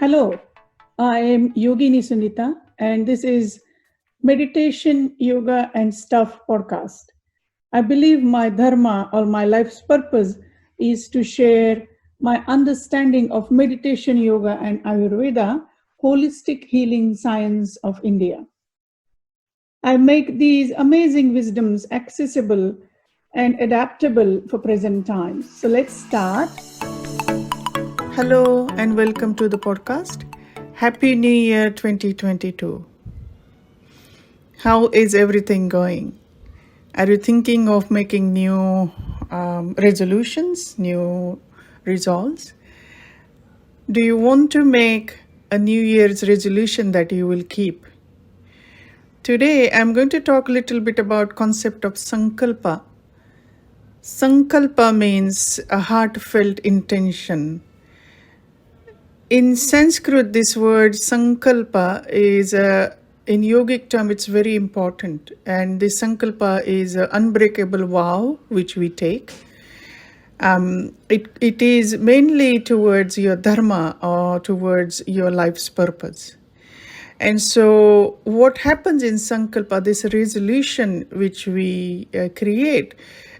Hello, I am Yogini Sunita, and this is Meditation, Yoga, and Stuff podcast. I believe my dharma or my life's purpose is to share my understanding of meditation, yoga, and Ayurveda, holistic healing science of India. I make these amazing wisdoms accessible and adaptable for present times. So let's start. Hello and welcome to the podcast. Happy New Year 2022. How is everything going? Are you thinking of making new resolutions, new resolves? Do you want to make a New Year's resolution that you will keep? Today I'm going to talk a little bit about concept of Sankalpa. Sankalpa means a heartfelt intention. In Sanskrit, this word Sankalpa is in yogic term, it's very important. And this Sankalpa is an unbreakable vow which we take. It is mainly towards your dharma or towards your life's purpose. And so what happens in Sankalpa, this resolution which we create,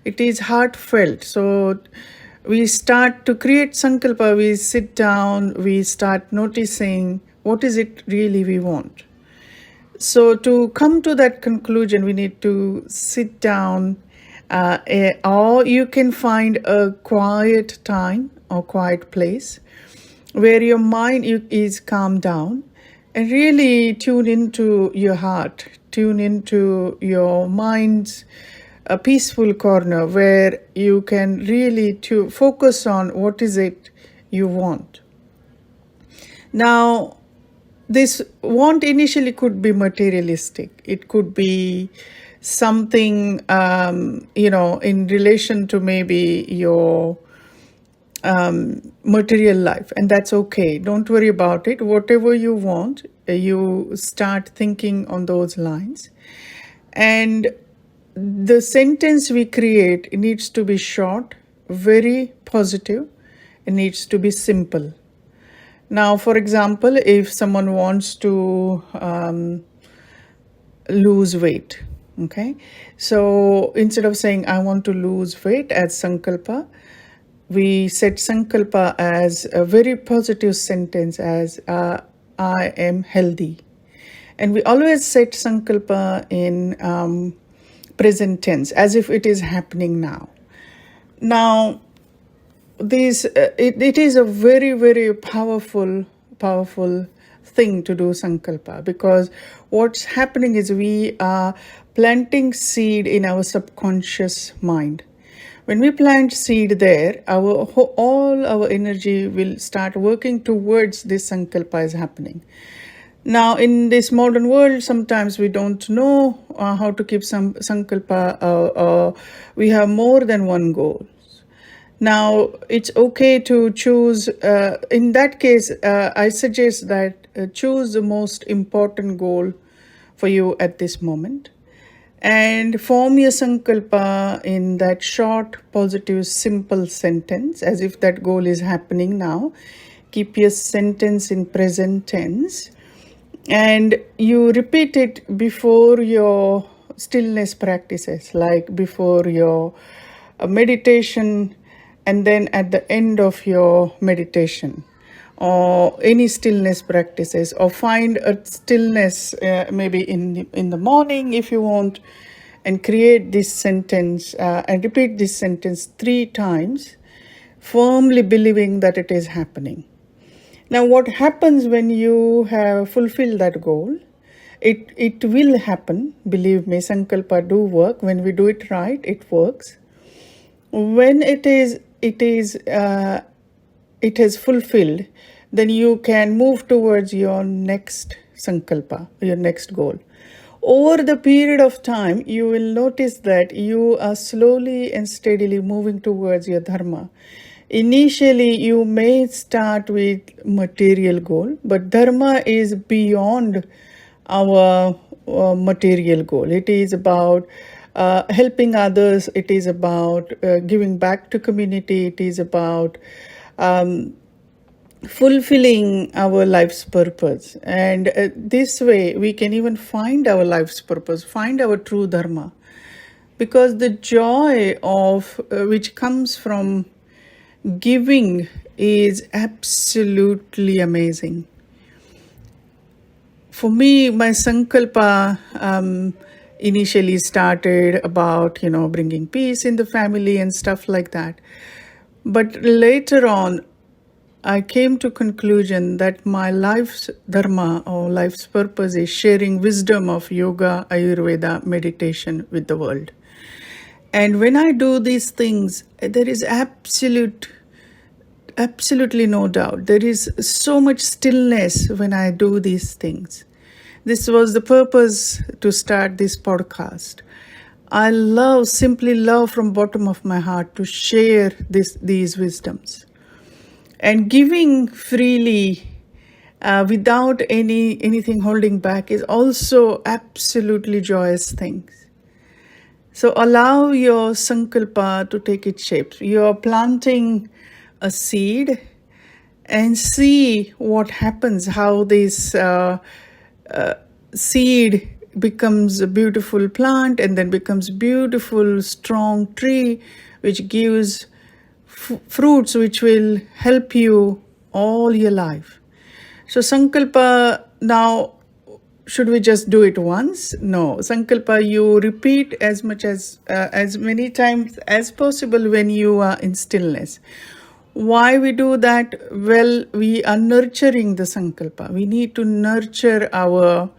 it is heartfelt. So we start to create Sankalpa, we sit down, we start noticing what is it really we want. So to come to that conclusion, we need to sit down or you can find a quiet time or quiet place where your mind is calmed down and really tune into your heart, tune into your mind's a peaceful corner where you can really to focus on what is it you want. Now, this want initially could be materialistic. It could be something, in relation to maybe your material life, and that's okay. Don't worry about it. Whatever you want, you start thinking on those lines. And the sentence we create, it needs to be short, very positive, it needs to be simple. Now, for example, if someone wants to lose weight, okay? So instead of saying, I want to lose weight as Sankalpa, we set Sankalpa as a very positive sentence as I am healthy. And we always set Sankalpa in present tense, as if it is happening now. Now, this it is a very, very powerful thing to do Sankalpa, because what's happening is we are planting seed in our subconscious mind. When we plant seed there, all our energy will start working towards this Sankalpa is happening. Now, in this modern world, sometimes we don't know how to keep some Sankalpa. We have more than one goal. Now, it's okay to choose. In that case, I suggest that choose the most important goal for you at this moment. And form your Sankalpa in that short, positive, simple sentence, as if that goal is happening now. Keep your sentence in present tense. And you repeat it before your stillness practices, like before your meditation, and then at the end of your meditation, or any stillness practices, or find a stillness maybe in the morning if you want, and create this sentence and repeat this sentence 3 times, firmly believing that it is happening. Now, what happens when you have fulfilled that goal? It will happen. Believe me, Sankalpa do work. When we do it right, it works. When it is fulfilled, then you can move towards your next Sankalpa, your next goal. Over the period of time, you will notice that you are slowly and steadily moving towards your dharma. Initially, you may start with material goal, but dharma is beyond our material goal. It is about helping others. It is about giving back to community. It is about fulfilling our life's purpose. And this way, we can even find our life's purpose, find our true dharma. Because the joy of which comes from giving is absolutely amazing. For me, my Sankalpa initially started about, bringing peace in the family and stuff like that. But later on, I came to conclusion that my life's dharma or life's purpose is sharing wisdom of yoga, Ayurveda, meditation with the world. And when I do these things, there is absolutely no doubt. There is so much stillness when I do these things. This was the purpose to start this podcast. I simply love from bottom of my heart to share these wisdoms. And giving freely without anything holding back is also absolutely joyous things. So allow your Sankalpa to take its shape. You're planting a seed and see what happens, how this seed becomes a beautiful plant and then becomes beautiful, strong tree, which gives fruits which will help you all your life. So Sankalpa, now, should we just do it once? No. Sankalpa, you repeat as many times as possible when you are in stillness. Why we do that? Well, we are nurturing the Sankalpa. We need to nurture our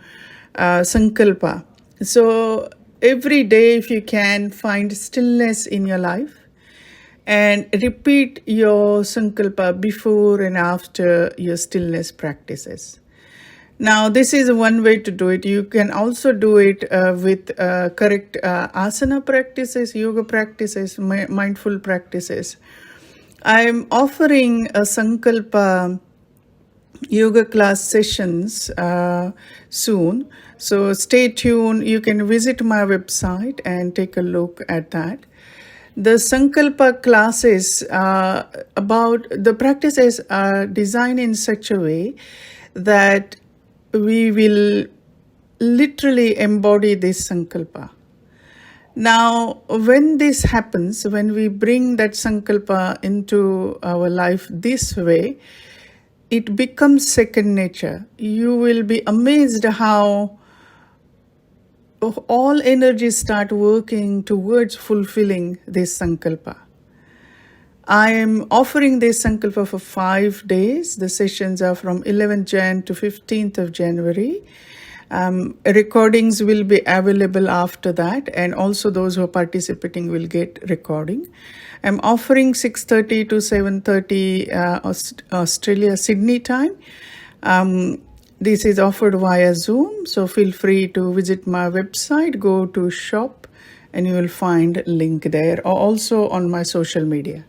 Sankalpa. So every day, if you can, find stillness in your life and repeat your Sankalpa before and after your stillness practices. Now, this is one way to do it. You can also do it with correct asana practices, yoga practices, mindful practices. I'm offering a Sankalpa yoga class sessions soon. So stay tuned. You can visit my website and take a look at that. The Sankalpa classes about the practices are designed in such a way that we will literally embody this Sankalpa. Now, when this happens, when we bring that Sankalpa into our life this way, it becomes second nature. You will be amazed how all energies start working towards fulfilling this Sankalpa. I am offering this Sankalpa for 5 days. The sessions are from 11th Jan to 15th of January. Recordings will be available after that, and also those who are participating will get recording. I'm offering 6:30 to 7:30 Australia, Sydney time. This is offered via Zoom, so feel free to visit my website, go to shop, and you will find a link there, or also on my social media.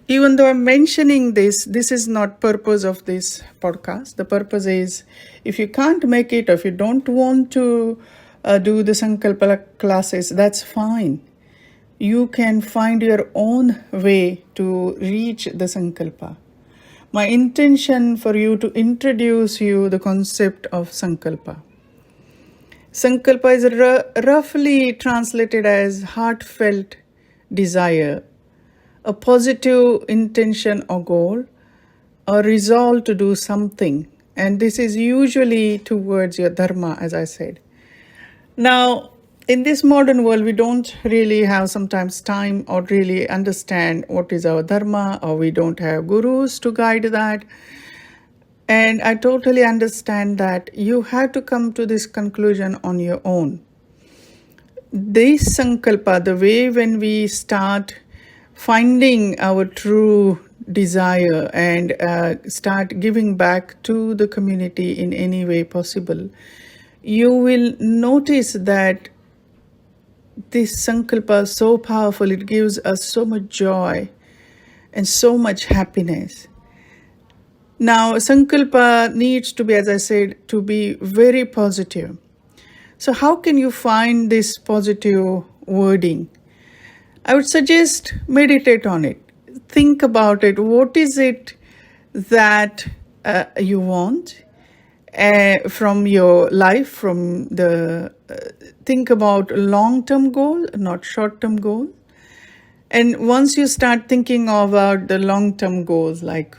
Even though I'm mentioning this is not purpose of this podcast. The purpose is, if you can't make it, or if you don't want to do the Sankalpa classes, that's fine. You can find your own way to reach the Sankalpa. My intention for you to introduce you the concept of Sankalpa. Sankalpa is roughly translated as heartfelt desire, a positive intention or goal, or resolve to do something. And this is usually towards your dharma, as I said. Now, in this modern world, we don't really have sometimes time or really understand what is our dharma, or we don't have gurus to guide that. And I totally understand that you have to come to this conclusion on your own. This Sankalpa, the way when we start finding our true desire and start giving back to the community in any way possible, you will notice that this Sankalpa is so powerful. It gives us so much joy and so much happiness. Now, Sankalpa needs to be, as I said, to be very positive. So how can you find this positive wording? I would suggest meditate on it. think about it. What is it that you want from your life? From the think about long-term goal, not short-term goal. And once you start thinking about the long-term goals, like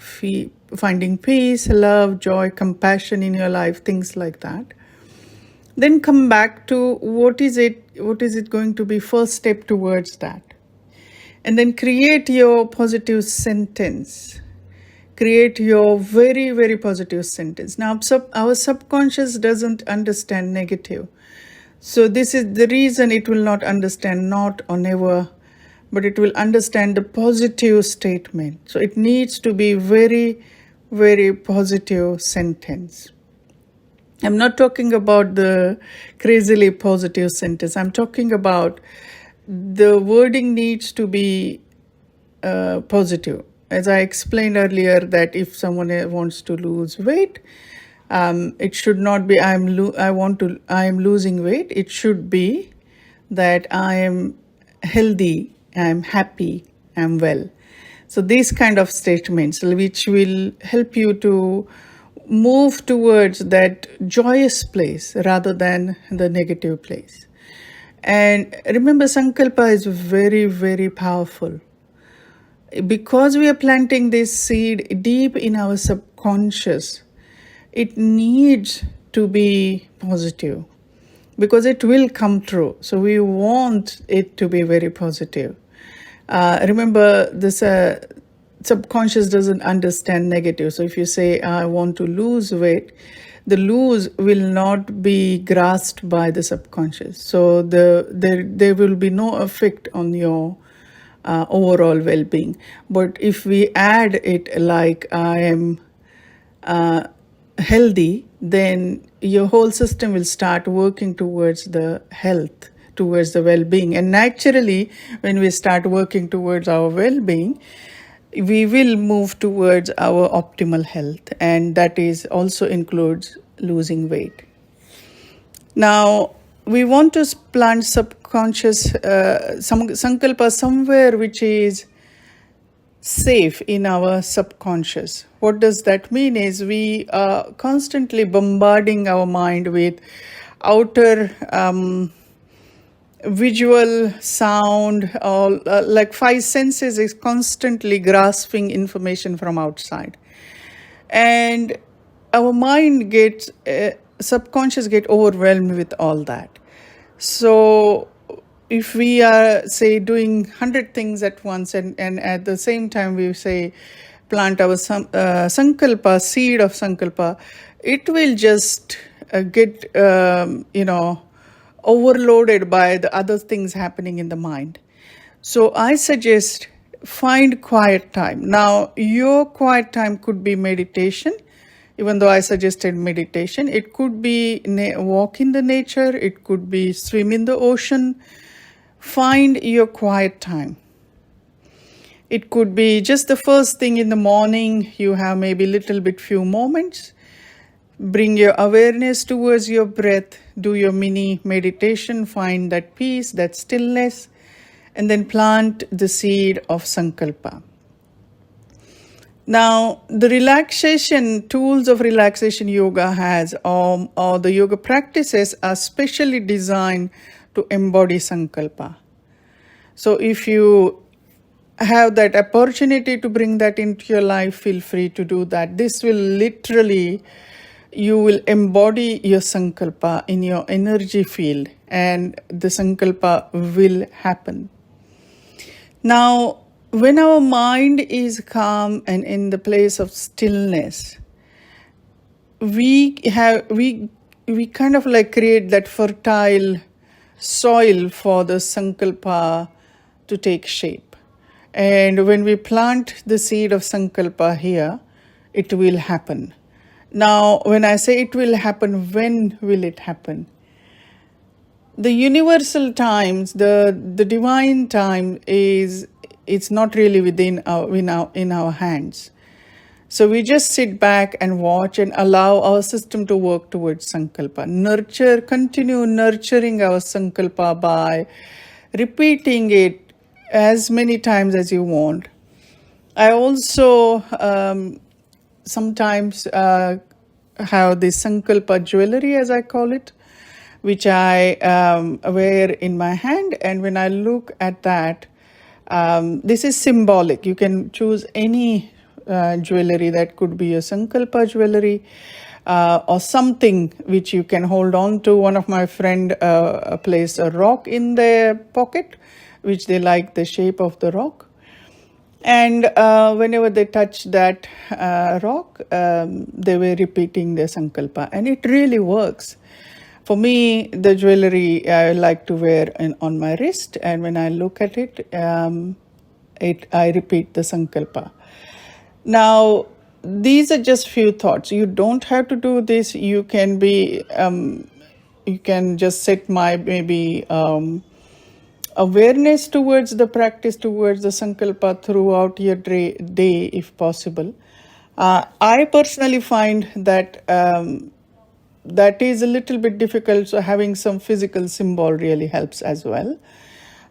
finding peace, love, joy, compassion in your life, things like that, then come back to what is it going to be first step towards that. And then create your positive sentence. Create your very, very positive sentence. Now, our subconscious doesn't understand negative. So this is the reason it will not understand not or never, but it will understand the positive statement. So it needs to be very, very positive sentence. I'm not talking about the crazily positive sentence. I'm talking about the wording needs to be positive. As I explained earlier, that if someone wants to lose weight, it should not be I am losing weight. It should be that I am healthy, I am happy, I am well. So these kind of statements, which will help you to move towards that joyous place rather than the negative place. And remember, Sankalpa is very, very powerful. Because we are planting this seed deep in our subconscious, it needs to be positive because it will come true. So we want it to be very positive. Remember, this subconscious doesn't understand negative. So if you say, I want to lose weight, the lose will not be grasped by the subconscious. So there will be no effect on your overall well-being. But if we add it like I am healthy, then your whole system will start working towards the health, towards the well-being. And naturally, when we start working towards our well-being, we will move towards our optimal health, and that is also includes losing weight. Now, we want to plant subconscious sankalpa somewhere which is safe in our subconscious. What does that mean is we are constantly bombarding our mind with outer visual, sound, or like five senses is constantly grasping information from outside. And our mind gets, subconscious get overwhelmed with all that. So if we are, say, doing 100 things at once and at the same time we say plant our sankalpa, seed of sankalpa, it will just get, overloaded by the other things happening in the mind. So I suggest find quiet time. Now, your quiet time could be meditation. Even though I suggested meditation, it could be walk in the nature, it could be swim in the ocean. Find your quiet time. It could be just the first thing in the morning, you have maybe little bit few moments. Bring your awareness towards your breath, do your mini meditation, find that peace, that stillness, and then plant the seed of Sankalpa. Now, the relaxation, tools of relaxation yoga has, or the yoga practices are specially designed to embody Sankalpa. So if you have that opportunity to bring that into your life, feel free to do that. This will literally, you will embody your Sankalpa in your energy field, and the Sankalpa will happen. Now, when our mind is calm and in the place of stillness, we kind of like create that fertile soil for the Sankalpa to take shape. And when we plant the seed of Sankalpa here, it will happen. Now, when I say it will happen, when will it happen? The universal times, the divine time is, it's not really within in our hands. So we just sit back and watch and allow our system to work towards Sankalpa. Continue nurturing our Sankalpa by repeating it as many times as you want. I also sometimes have the Sankalpa Jewelry, as I call it, which I wear in my hand. And when I look at that, this is symbolic. You can choose any jewelry that could be a Sankalpa jewelry or something which you can hold on to. One of my friend placed a rock in their pocket, which they like the shape of the rock. And whenever they touch that rock, they were repeating their Sankalpa. And it really works. For me, the jewelry I like to wear on my wrist. And when I look at it, I repeat the Sankalpa. Now, these are just few thoughts. You don't have to do this. You can just set maybe awareness towards the practice, towards the Sankalpa throughout your day, if possible. I personally find that that is a little bit difficult, so having some physical symbol really helps as well.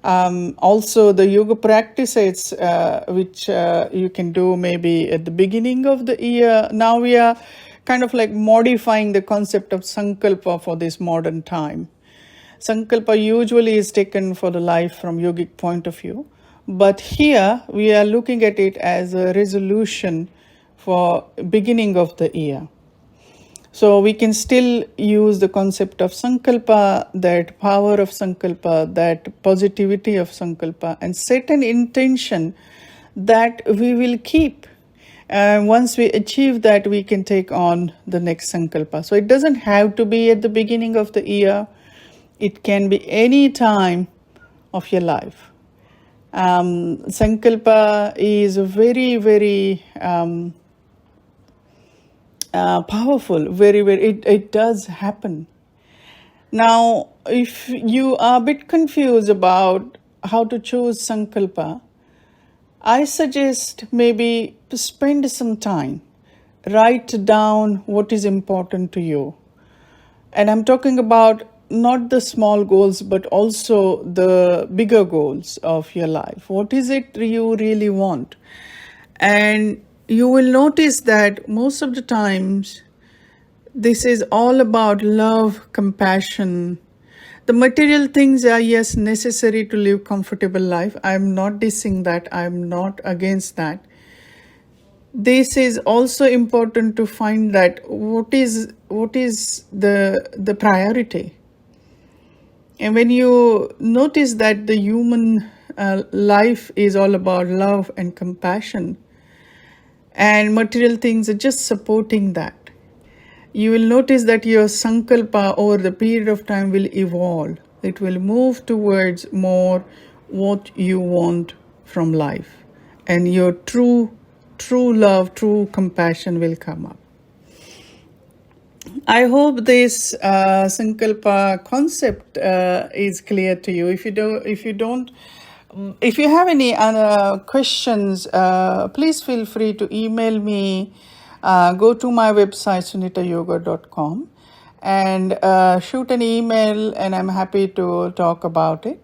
Also, the yoga practices which you can do maybe at the beginning of the year. Now we are kind of like modifying the concept of Sankalpa for this modern time. Sankalpa usually is taken for the life from yogic point of view, but here we are looking at it as a resolution for beginning of the year. So we can still use the concept of Sankalpa, that power of Sankalpa, that positivity of Sankalpa, and set an intention that we will keep. Once we achieve that, we can take on the next Sankalpa. So it doesn't have to be at the beginning of the year. It can be any time of your life. Sankalpa is very, very powerful, it does happen. Now, if you are a bit confused about how to choose Sankalpa, I suggest maybe to spend some time, write down what is important to you. And I'm talking about not the small goals, but also the bigger goals of your life. What is it you really want? And you will notice that most of the times, this is all about love, compassion. The material things are, yes, necessary to live comfortable life. I'm not dissing that. I'm not against that. This is also important to find that what is the priority. And when you notice that the human life is all about love and compassion, and material things are just supporting that, you will notice that your Sankalpa over the period of time will evolve. It will move towards more what you want from life. And your true love, true compassion will come up. I hope this Sankalpa concept is clear to you. If you have any other questions, please feel free to email me. Go to my website, sunitayoga.com, and shoot an email, and I'm happy to talk about it.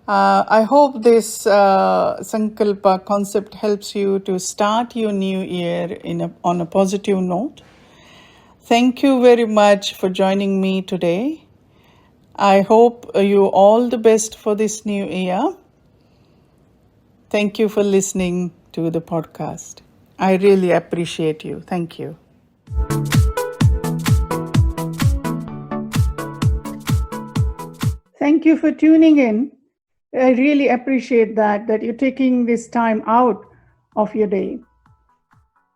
I hope this Sankalpa concept helps you to start your new year on a positive note. Thank you very much for joining me today. I hope you all the best for this new year. Thank you for listening to the podcast. I really appreciate you. Thank you. Thank you for tuning in. I really appreciate that you're taking this time out of your day.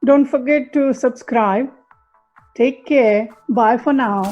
Don't forget to subscribe. Take care. Bye for now.